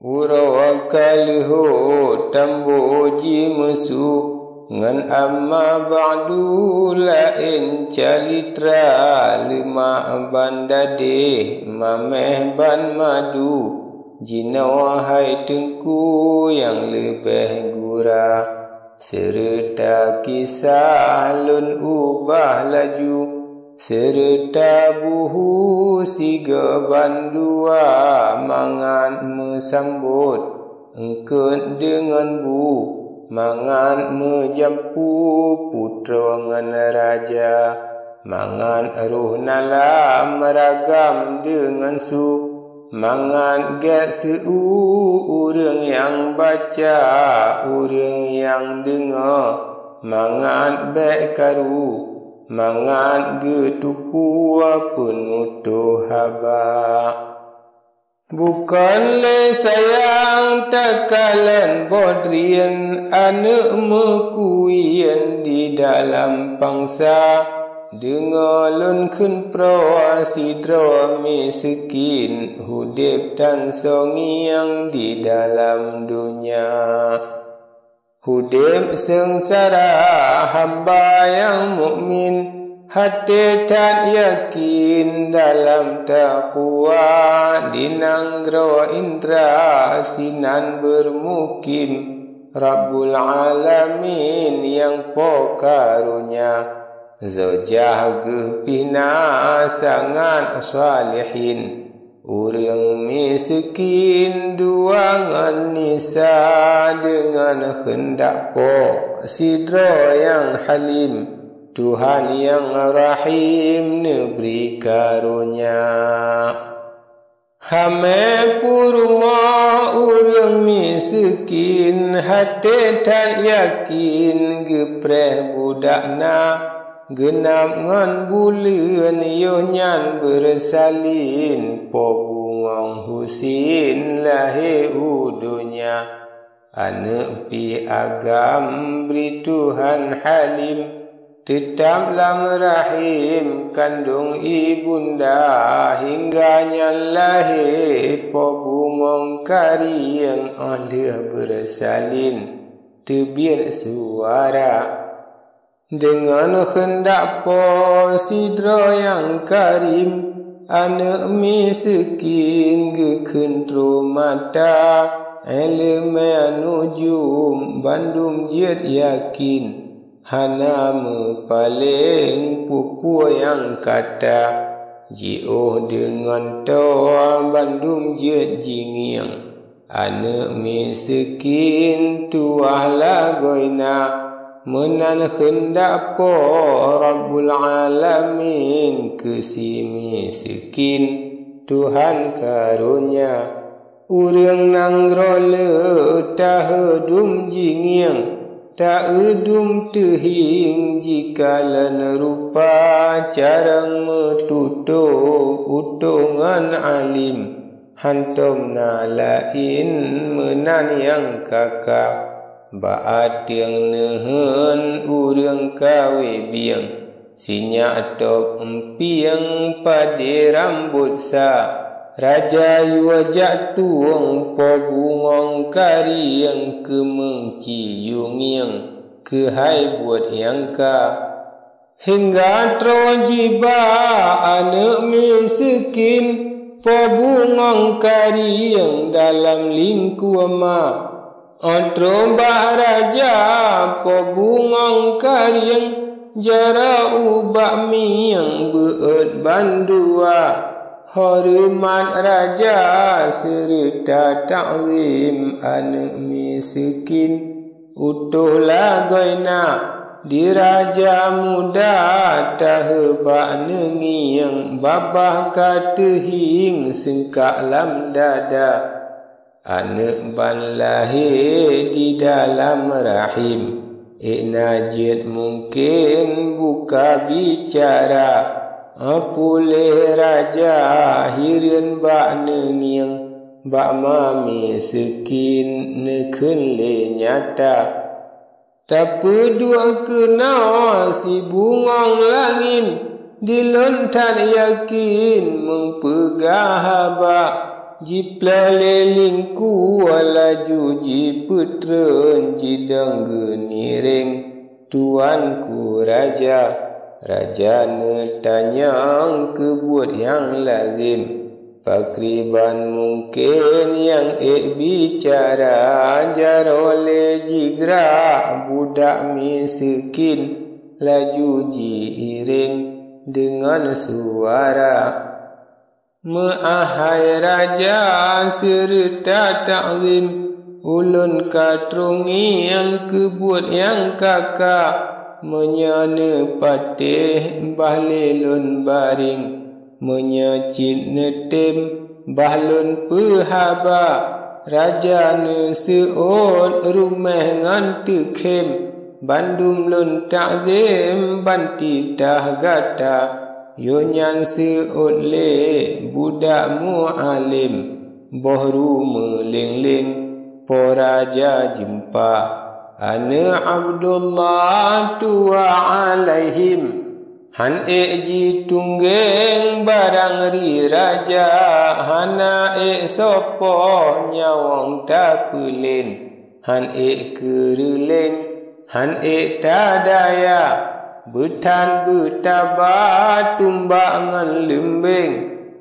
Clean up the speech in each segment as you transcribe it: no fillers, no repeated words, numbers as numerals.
Urawakaluhu tambo jimusu ngan amma ba'du lain calitra lima bandade mameh ban madu jina wahai tengku yang lebih gura serta kisah lun ubah laju serta buhu siga bandua mangan mesambut engkut dengan bu mangan menjampu putra ngan raja mangan ruh nalam meragam dengan su mangan get seu urang yang baca urang yang dengar mangan baik karu mangan getupu pun mutuh haba bukan le sayang takalan bodrian anak mekuian di dalam pangsa dengalun kun pro sidro miskin hudip dan songiang di dalam dunia hudip sengsara hamba yang mukmin hati tak yakin dalam taqwa dinanggro indra sinan bermukim Rabbul Alamin yang pokarunya Zawjah gepina sangat salihin urang miskin duangan nisa dengan hendak pok sidro yang halim Tuhan yang rahim neberi karunia hame purma urang miskin hati tak yakin gepreh budakna genap ngan bulan yonyan bersalin pobungong husin lahe udunya anak pi agam beri Tuhan halim tetaplah merahim kandung ibunda hingganya lahe pobungong kari yang ada bersalin tebiar suara dengan hendak posidro yang karim anak miskin gekentro mata eleme nujum bandum jiat yakin hana paling pupu yang kata jio dengan toa bandum jiat jingiang anak miskin tuah lagoina menan hendak po Rabbul Alamin kesi miskin Tuhan karunia urang nanggro le tahedum jingiang tak edum tehing jikalan rupa carang metuto utungan alim hantom na lain menan yang kakak baat yang nehen urang kawe biang sinyak top empiang pade rambut sa raja wajak tuang pobungong kari yang kemengciung yang kehai buat yang ka hingga trojiba anak miskin pobungong kari yang dalam lingkuama Ontromba raja pobungong karyang jara ubak miyang beut bandua hormat raja serta ta'zim anak miskin utuh lagoina di raja muda tahebak nengiang babah katehing sengkak lam dada anak ban lahir di dalam rahim najit mungkin buka bicara apuleh raja hirin bak nengiang bak mami sekin neken le nyata tapi dua kena si bungong langin dilontar yakin mempegah habak ji peleliling ku laju ji putren ji denggeni ring tuanku raja. Raja tanyang kebut yang lazim pakriban mungkin yang bicara jarole jigra budak miskin laju jiring dengan suara Ma'ahai raja serta ta'zim ulun katrungi yang kebut yang kakak menyana patih bahlilun baring menyacit netim bahlun pehaba raja seot rumah ngan tekem bandum lun ta'zim banti dah gata yonyan seot le budak mu'alim bohru meling-ling po raja jumpa Ana Abdullah tua alaihim Han ji tunggeng barang ri raja Hana sopo nyawang tapulin Han keruleng Han tadaya Betan betaba tumbak ngan lembeng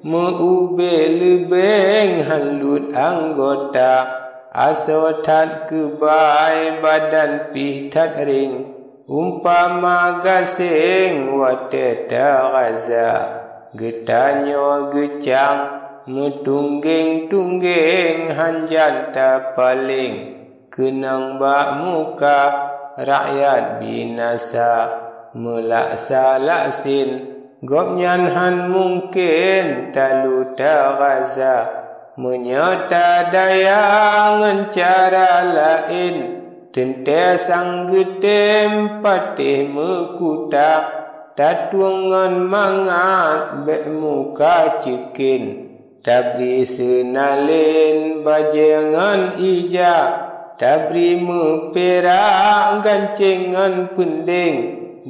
Meube lebeng Han lut anggota Asotat kebai badan pitat ring Umpama gasing wateta gaza Getanyo gecang Metungging-tungging hanjan tapaling Kenang bak muka rakyat binasa Melaksa-laksin Gopnyan han mungkin talu ta gaza Menyata dayangan cara lain Tente sang getem patih mekuta Tatuangan mangat bek muka cekin Tabri senalin bajengan ija Tabri meperak gancengan pending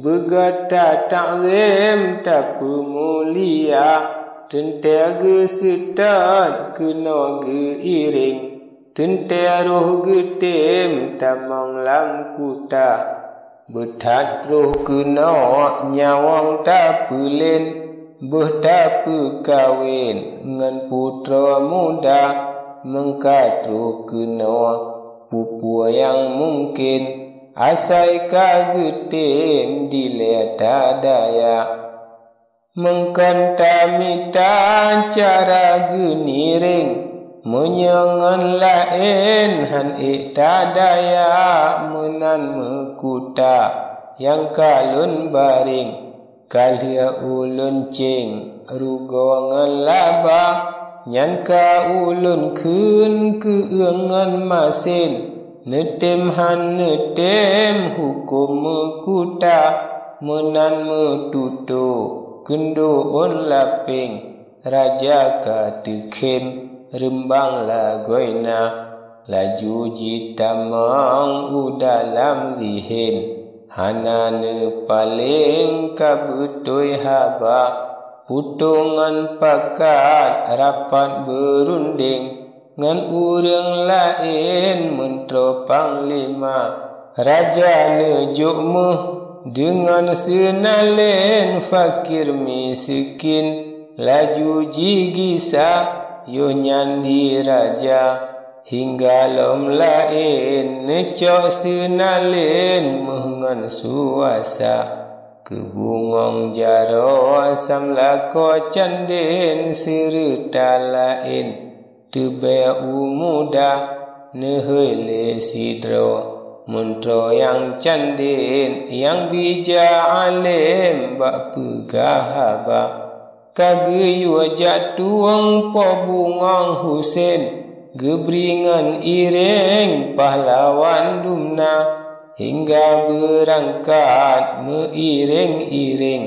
Begata ta'zim tapu mulia Tentera setat kena geiring Tentera roh getem tamang lam kuta Betat roh kena nyawang tapulin Bertapu kawin ngan putra muda Mengkat roh kena pupu yang mungkin Asai ka getem dileta daya Mengkantamita cara geniring Menyangan lain han tadaya menan mekuta Yang kalun baring Kalia ulun cing rugongan laba Nyan ka ulun kun keengan masin Netem han netem hukum mekuta Menan metutu Kendo on laping Raja katekem Rembang lagoina Laju jitamang udalam dihin Hanane paling kabutoi haba Putungan pakat rapat berunding Ngan urang lain mentro panglima Raja nejukmu dengan senalen fakir miskin Laju jigisa yonyan di raja Hingga lom lain necok senalen mengan suasa Kebungong jaro samlako canden serta lain Tebeu muda nehele sidro Mentro yang candin, yang bija alim bak pegahaba Kage wajat tuang po bungang Husin Gebringan iring pahlawan dumna Hingga berangkat meiring-iring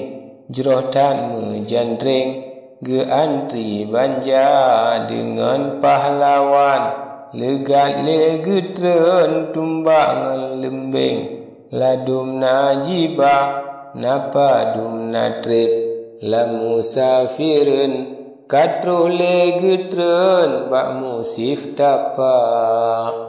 Jerotan menjandring Geantri banja dengan pahlawan Legat legetren tumbangan lembing Ladum najibah napadum natrib La musafirin Katrule getren bak musif tapak.